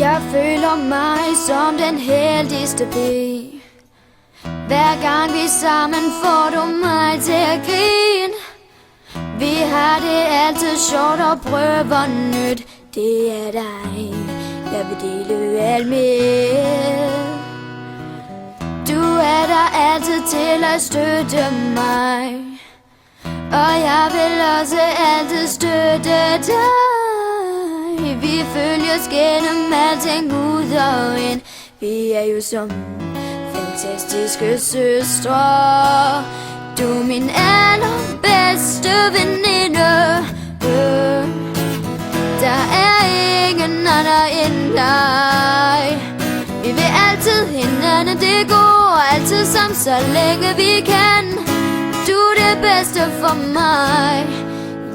Jeg føler mig som den heldigste pige. Hver gang vi sammen får du mig til at grine. Vi har det altid sjovt og prøver nyt. Det er dig, jeg vil dele alt med. Du er der altid til at støtte mig, og jeg vil også altid støtte dig. Vi følges gennem alting ud og ind. Vi er jo som fantastiske søstre. Du er min allerbedste veninde. Der er ingen anden end dig. Vi vil altid hinanden, det går altid sammen, så længe vi kan. Du er det bedste for mig.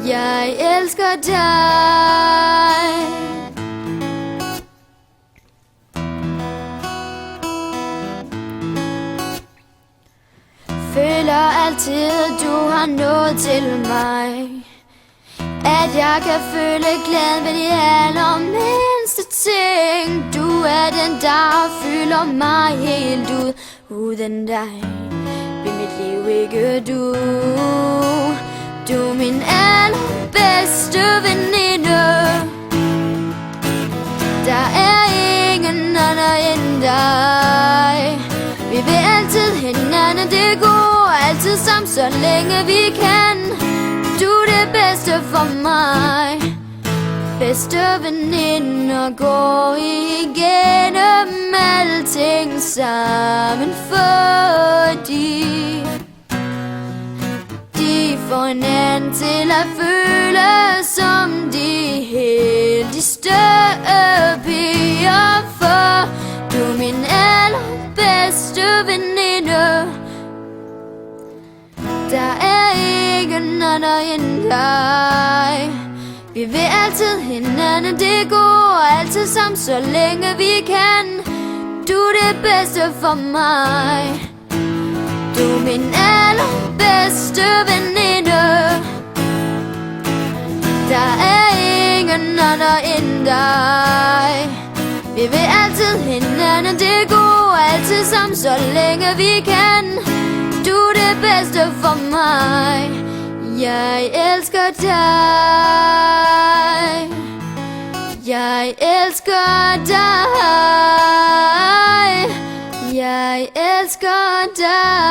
Jeg elsker dig. Føler altid, du har noget til mig. At jeg kan føle glæden ved de allermindste ting. Du er den, der fylder mig helt ud. Uden dig vil mit liv ikke du. Du er min allerbedste veninde. Der er ingen anden end dig. Vi vil altid hinanden, det går altid sammen, så længe vi kan. Du er det bedste for mig. Bedste veninder går igennem alting sammen, fordi de får hinanden til at føle som de heldigste piger. For du er min allerbedste veninde. Der er ingen anden end dig. Vi vil altid hinanden, det går altid sammen, så længe vi kan. Du er det bedste for mig. Du er min allerbedste veninde. Der er ingen anden end dig. Vi vil altid hinanden, det går altid sammen, så længe vi kan. Du er det bedste for mig. Jeg elsker dig. Jeg elsker dig. Jeg elsker dig.